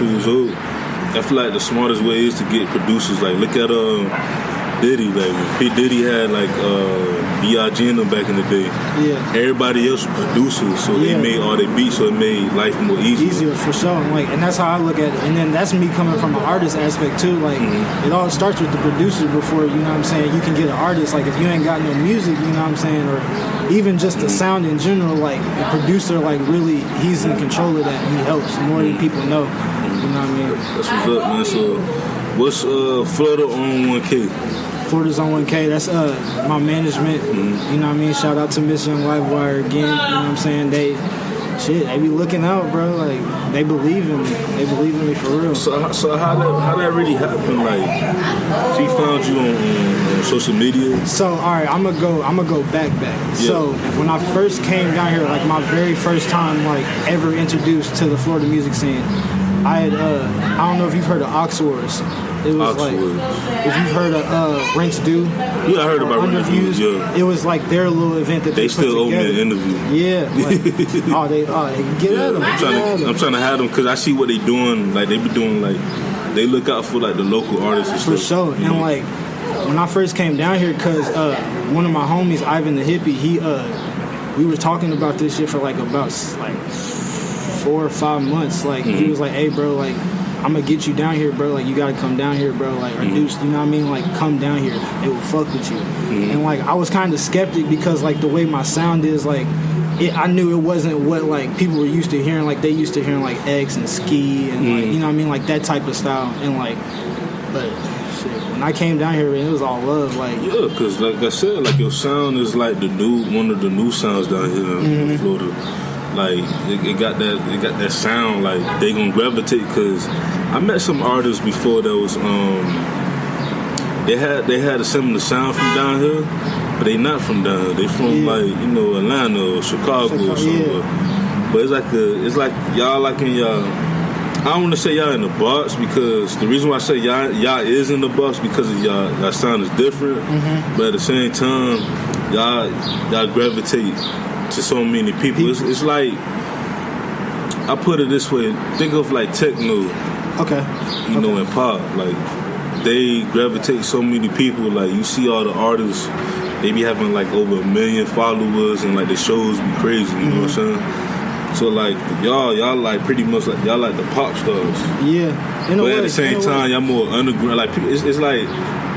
years old. I feel like the smartest way is to get producers. Like, look at Diddy. Like, P. Diddy had like B.I.G. in them back in the day. Yeah. Everybody else was producers, so they made all their beats, so it made life more easier. Easier for sure. And that's how I look at it. And then that's me coming from an artist aspect too. Like, it all starts with the producer before, you know what I'm saying, you can get an artist. Like, if you ain't got no music, you know what I'm saying, or even just the sound in general, like, the producer, like, really, he's in control of that, and he helps more than people know. You know what I mean? That's what's up, man. So, what's Florida on 1K? Florida's on 1K. That's my management. You know what I mean? Shout out to Miss Young Livewire again. You know what I'm saying? They be looking out, bro. Like, they believe in me. They believe in me for real. So how that really happened? Like, she found you on social media. So all right, I'm gonna go back. Yeah. So when I first came down here, like my very first time, like ever introduced to the Florida music scene, I had I don't know if you've heard of Ox Wars. It was like, if you've heard of Rinse Do. Yeah, I heard about Rinse Do. Yeah. It was like their little event that they put together. They still owe me an interview. Yeah. Like, get at them. I'm trying to have them because I see what they doing. Like, they be doing, like, they look out for, like, the local artists and stuff. For sure. And, like, when I first came down here, because one of my homies, Ivan the Hippie, we were talking about this shit for, like, about, like, 4 or 5 months. Like, he was like, hey, bro, like, I'm gonna get you down here, bro. Like, you gotta come down here, bro. Like, reduce, you know what I mean? Like, come down here. They will fuck with you. And, like, I was kind of skeptic because, like, the way my sound is, like, I knew it wasn't what, like, people were used to hearing. Like, they used to hearing, like, X and Ski and, like, you know what I mean? Like, that type of style. And, like, but shit, when I came down here, it was all love. Like, yeah, because, like I said, like, your sound is, like, one of the new sounds down here in Florida. Like, it got that sound. Like, they gonna gravitate. Because I met some artists before that was they had a similar sound from down here, but they not from down here. They from like, you know, Atlanta or Chicago or something. Yeah. But it's like y'all like in y'all. I don't want to say y'all in the box, because the reason why I say y'all is in the box because of y'all sound is different. But at the same time, y'all gravitate to so many people. It's like, I put it this way, think of like techno, you know, and pop. Like, they gravitate so many people. Like, you see all the artists, they be having like over 1 million followers, and like the shows be crazy, you know what I'm saying? So like, y'all like pretty much like, y'all like the pop stars. Yeah. But at the same time, y'all more underground. Like, it's like,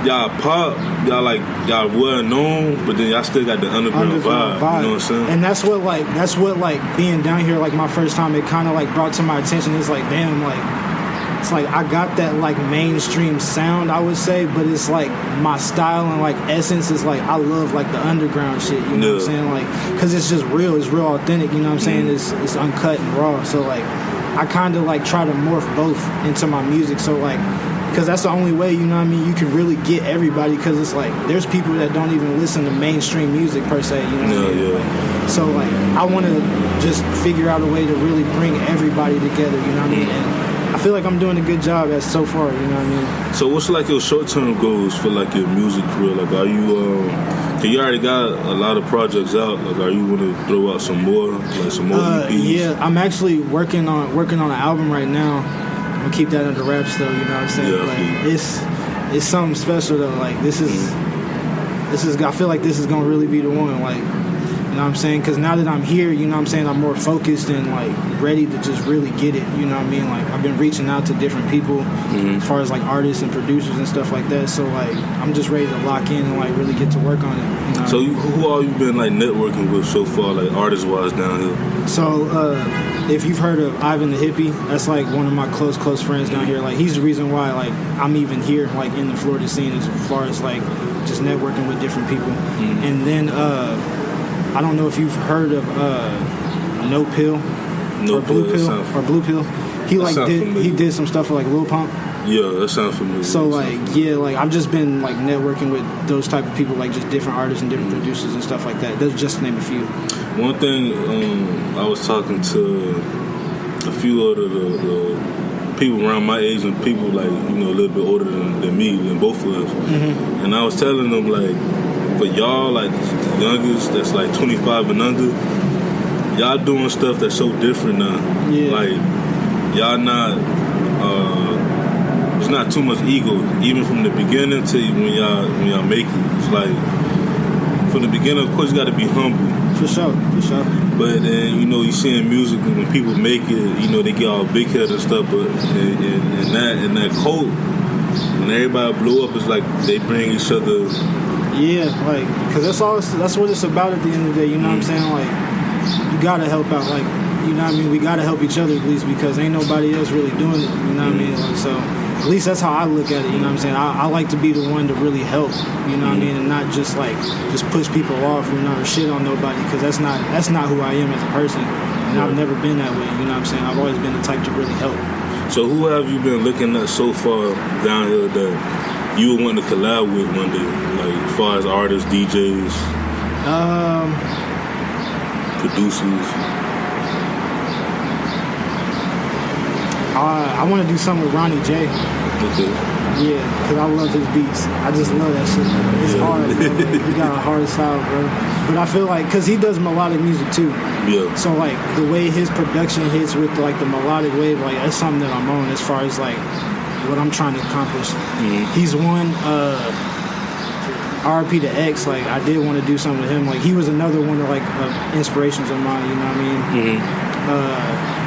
y'all pop, y'all well known, but then y'all still got the underground vibe. You know what I'm saying? And that's what like being down here, like my first time, it kind of like brought to my attention. It's like, damn, like, it's like I got that like mainstream sound, I would say, but it's like my style and like essence is like, I love like the underground shit. You know what I'm saying? Like, because it's just real, it's real authentic. You know what I'm saying? It's uncut and raw. So like, I kind of like try to morph both into my music. So like, because that's the only way, you know what I mean, you can really get everybody, because it's like, there's people that don't even listen to mainstream music per se, you know what I mean? Like, so like, I want to just figure out a way to really bring everybody together, you know what I mean? And I feel like I'm doing a good job as so far, you know what I mean? So what's like your short-term goals for like your music career? Like, are you, you already got a lot of projects out, like, are you going to throw out some more, like some more EPs? Yeah, I'm actually working on an album right now. I'm gonna keep that under wraps though, you know what I'm saying? Yeah, like, it's something special though. Like, this is I feel like this is gonna really be the one. Like, you know what I'm saying? Because now that I'm here, you know what I'm saying, I'm more focused and like ready to just really get it. You know what I mean? Like, I've been reaching out to different people as far as like artists and producers and stuff like that. So like, I'm just ready to lock in and like really get to work on it. You know? So who all you been like networking with so far, like artist wise down here? So if you've heard of Ivan the Hippie, that's like one of my close friends down here. Like, he's the reason why like I'm even here, like in the Florida scene, as far as like just networking with different people. And then I don't know if you've heard of No Pill or Blue Pill. He did some stuff for like Lil Pump. Yeah, that sounds familiar. So like, yeah, like I've just been like networking with those type of people, like just different artists and different producers and stuff like that. That's just to name a few. One thing, I was talking to a few of the people around my age and people like, you know, a little bit older than me, than both of us. And I was telling them, like, for y'all, like the youngest that's like 25 and under, y'all doing stuff that's so different now. Yeah. Like, y'all not it's not too much ego, even from the beginning to when y'all make it. It's like from the beginning, of course, you got to be humble. For sure. But then you see in music when people make it, they get all big headed and stuff. But in that cult, when everybody blow up, it's like they bring each other. Yeah, like, cause that's what it's about at the end of the day. You know what I'm saying? Like, you gotta help out. Like, you know what I mean? We gotta help each other at least because ain't nobody else really doing it. You know what I mean? Like, so at least that's how I look at it. You know what I'm saying? I like to be the one to really help. You know what I mean? And not just push people off. Or shit on nobody because that's not who I am as a person. And I've never been that way. You know what I'm saying? I've always been the type to really help. So who have you been looking at so far down here that you would want to collab with one day? Like as far as artists, DJs, producers. I want to do something with Ronnie J. Okay. Yeah, because I love his beats. I just love that shit, bro. It's hard, bro. He got a hard style, bro. But I feel like, because he does melodic music, too. Yeah. So, like, the way his production hits with, like, the melodic wave, like, that's something that I'm on as far as, like, what I'm trying to accomplish. Mm-hmm. He's one, RP to X, like, I did want to do something with him. Like, he was another one of, like, inspirations of mine, you know what I mean? Mm-hmm.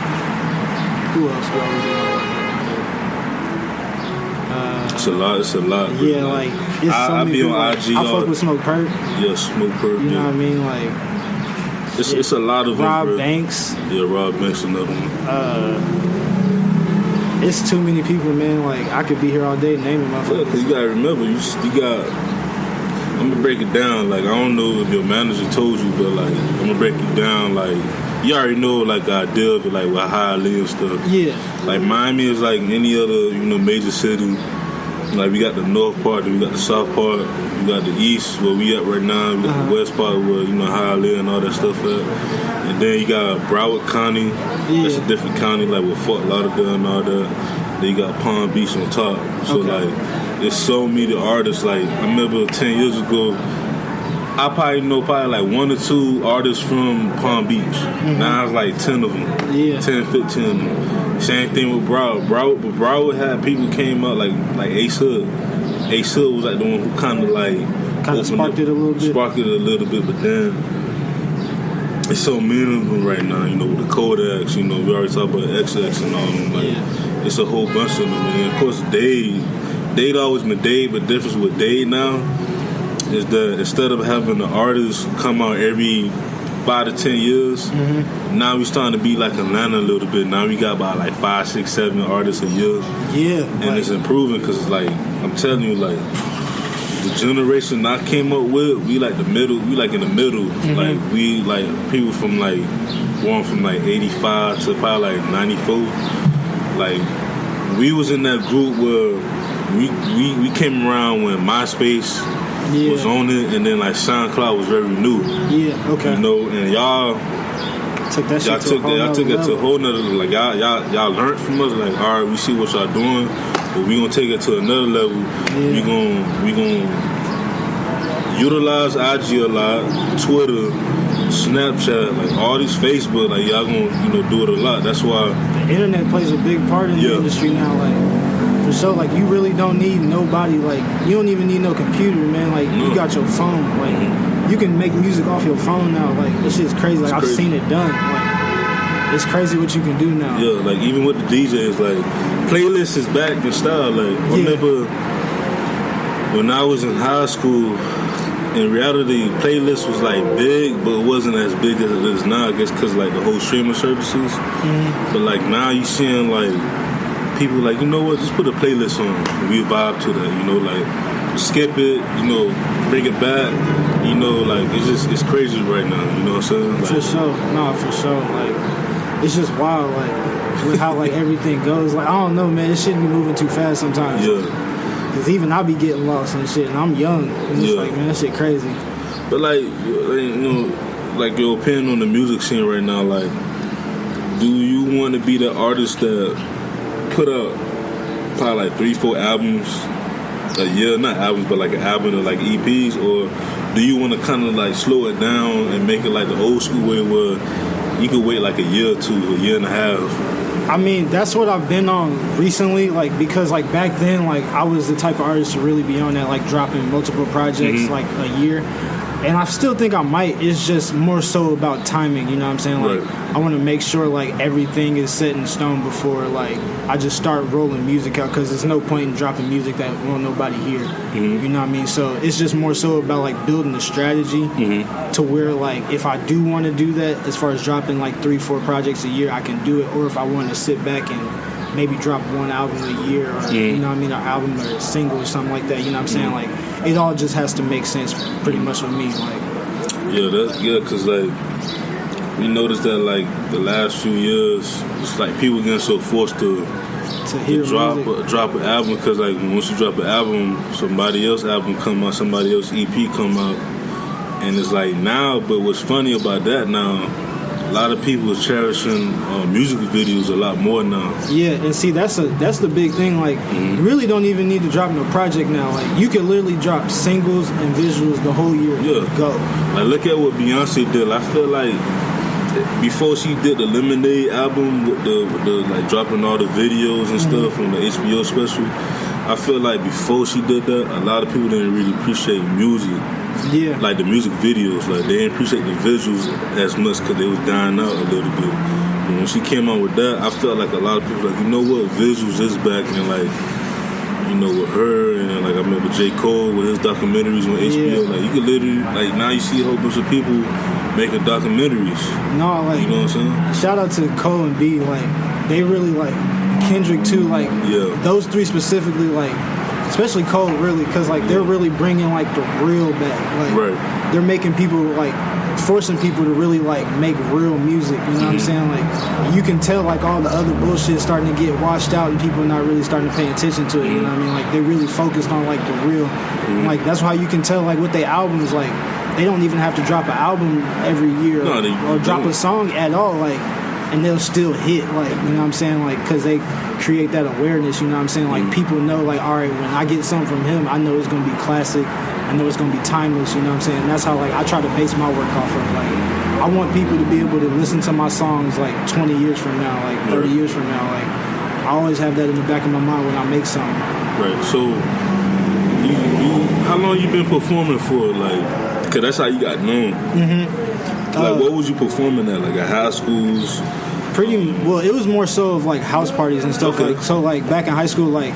Who else do I really know? It's a lot. Yeah, like it's I be on IG. I fuck with Smoke Perk. Yeah, Smoke Perk. You know what I mean? Like it's a lot of Rob them, Banks. Yeah, Rob Banks, another one. It's too many people, man. Like I could be here all day naming motherfuckers. Yeah, cause you gotta remember, you got. I'm gonna break it down. Like I don't know if your manager told you, but like I'm gonna break it down. Like you already know, like the idea of it, like with how I live and stuff. Yeah. Like Miami is like any other, major city. Like we got the north part, then we got the south part, we got the east where we at right now, we got the west part where how I live and all that stuff at. And then you got Broward County, that's a different county, like with Fort Lauderdale and all that. Then you got Palm Beach on top. So like, there's so many artists. Like I remember 10 years ago, I probably know like one or two artists from Palm Beach. Mm-hmm. Now it's like 10 of them. Yeah. 10, 15 of them. Same thing with Broward. But Broward had people came out like Ace Hood. Ace Hood was like the one who kind of sparked it a little bit. Sparked it a little bit, but then it's so many of them right now. With the Kodaks. We already talked about XX and all of them. Like it's a whole bunch of them. And of course, Dade always been Dade, but the difference with Dade now is that instead of having the artists come out every 5 to 10 years, now we starting to be like Atlanta a little bit. Now we got about like 5, 6, 7 artists a year. Yeah. And it's improving because like, I'm telling you, like, the generation I came up with, we like the middle, we like in the middle. Like, we like people from like, born from like 85 to probably like 94. Like, we was in that group where we came around when MySpace was on it, and then like SoundCloud was very new. Yeah, okay. And y'all took that shit to a whole nother level. Like y'all learned from us. Like, all right, we see what y'all doing, but we gonna take it to another level. Yeah. We gonna utilize IG a lot, Twitter, Snapchat, like all these Facebook. Like y'all gonna do it a lot. That's why the internet plays a big part in the industry now. Like. For sure, like you really don't need nobody. Like you don't even need no computer, man. Like you got your phone. Like you can make music off your phone now. Like this shit's crazy. Like I've seen it done. Like it's crazy what you can do now. Yeah, like even with the DJs, like playlist is back in style. Like I remember when I was in high school. In reality, playlist was like big, but it wasn't as big as it is now. I guess because like the whole streaming services. But like now you seeing like. People like, just put a playlist on. We vibe to that, like skip it, bring it back, like it's crazy right now, you know what I'm saying? Like, for sure, for sure. Like it's just wild, like with how like everything goes. Like I don't know, man, it shouldn't be moving too fast sometimes. Yeah. Because even I be getting lost and shit, and I'm young, and it's like, man, that shit crazy. But like, like your opinion on the music scene right now, like, do you want to be the artist that put up probably like 3-4 albums a year, not albums, but like an album or like EPs, or do you want to kind of like slow it down and make it like the old school way where you could wait like a year or two, a year and a half I mean, that's what I've been on recently, like, because, like, back then, like, I was the type of artist to really be on that, like, dropping multiple projects, like, a year. And I still think I might. It's just more so about timing, you know what I'm saying? Like, I want to make sure, like, everything is set in stone before, like, I just start rolling music out, because there's no point in dropping music that won't nobody hear. You know what I mean? So it's just more so about, like, building a strategy to where, like, if I do want to do that, as far as dropping, like, 3-4 projects a year, I can do it. Or if I want to sit back and maybe drop one album a year, or, you know what I mean, an album or a single or something like that, you know what I'm saying? Like, it all just has to make sense pretty much with me. Like, because, like, we noticed that, like, the last few years, it's like people getting so forced to drop an album, because, like, once you drop an album, somebody else's album come out, somebody else's EP come out, and it's like now. But what's funny about that now, a lot of people is cherishing music videos a lot more now. Yeah, and see, that's the big thing. Like, you really don't even need to drop no project now. Like, you can literally drop singles and visuals the whole year. Go. Like, look at what Beyonce did. I feel like before she did the Lemonade album with the like dropping all the videos and stuff from the HBO special, I feel like before she did that, a lot of people didn't really appreciate music. Yeah. Like the music videos, like they didn't appreciate the visuals as much because they was dying out a little bit. But when she came out with that, I felt like a lot of people like, you know what, visuals is back, and like, you know, with her, and like I remember J. Cole with his documentaries on HBO. Like, you could literally, like, now you see a whole bunch of people making documentaries. No, like, you know what I'm saying? Shout out to Cole and B. Like, they really, like, Kendrick too. Like, those three specifically, like, especially Cole, really, because, like, they're really bringing, like, the real back. Like, they're making people, like, forcing people to really, like, make real music, you know what I'm saying? Like, you can tell, like, all the other bullshit starting to get washed out and people not really starting to pay attention to it, you know what I mean? Like, they really focused on, like, the real. Like, that's how you can tell, like, with their albums, like, they don't even have to drop an album every year or drop a song at all, like, and they'll still hit, like, you know what I'm saying? Like, because they create that awareness, you know what I'm saying? Like, people know, like, all right, when I get something from him, I know it's going to be classic. I know it's going to be timeless, you know what I'm saying? And that's how, like, I try to base my work off of, like, I want people to be able to listen to my songs, like, 20 years from now, like, 30 years from now. Like, I always have that in the back of my mind when I make something. Right. So, how long you been performing for, like, because that's how you got known? Like, what was you performing at, like, at high schools? Well, it was more so of, like, house parties and stuff. Like, so, like, back in high school, like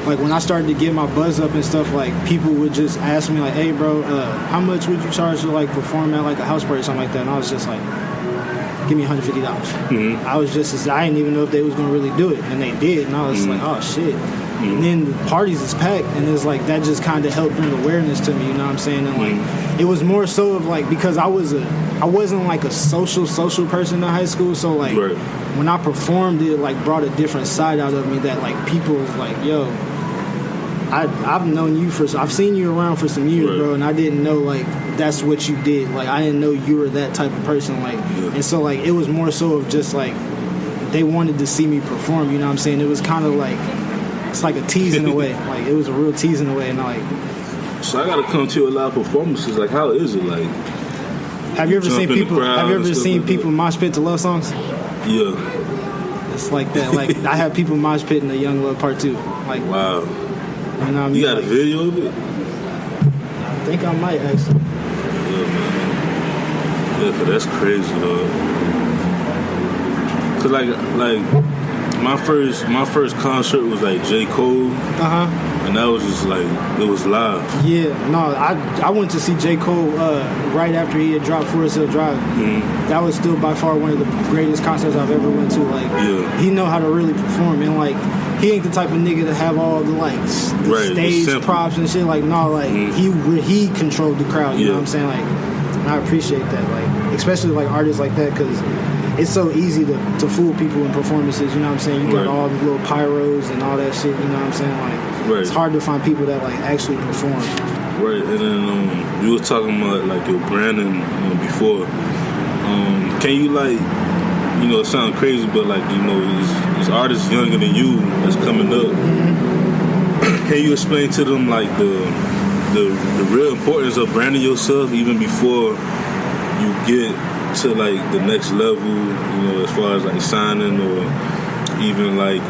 when I started to get my buzz up and stuff, like, people would just ask me, like, hey, bro, how much would you charge to, like, perform at, like, a house party or something like that? And I was just like, give me $150. I was just, I didn't even know if they was going to really do it. And they did. And I was like, oh, shit. And then the parties is packed, and it's like, that just kind of helped bring awareness to me, you know what I'm saying? And, like, it was more so of, like, because I wasn't, like, a social person in high school, so, like, when I performed, it, like, brought a different side out of me that, like, people was like, yo, I've known you I've seen you around for some years, bro, and I didn't know, like, that's what you did. Like, I didn't know you were that type of person, like, and so, like, it was more so of just, like, they wanted to see me perform, you know what I'm saying? It was kind of like, it's like a tease in a way. Like, it was a real tease in a way, and, like, so I gotta come to a lot of performances. Like, how is it? Like, have you ever seen people mosh pit to love songs? Yeah, it's like that. Like, I have people mosh pit in the Young Love Part 2. Like, wow, you know what I mean? You got a video of it? I think I might actually. Yeah, man. Yeah, cause that's crazy, though. Cause like. My first concert was like J. Cole, and that was just like, it was live. Yeah, no, I went to see J. Cole right after he had dropped Forest Hill Drive. That was still by far one of the greatest concerts I've ever went to. Like, he know how to really perform, and, like, he ain't the type of nigga to have all the, like, the stage props and shit. Like, no, like, he controlled the crowd. You know what I'm saying? Like, and I appreciate that. Like, especially, like, artists like that, because it's so easy to fool people in performances, you know what I'm saying? You got all the little pyros and all that shit, you know what I'm saying? Like, it's hard to find people that, like, actually perform. Right, and then you were talking about, like, your branding before. Can you, like, you know, it sounds crazy, but, like, you know, these artists younger than you that's coming up, can you explain to them, like, the real importance of branding yourself even before you get to, like, the next level, you know, as far as, like, signing or even like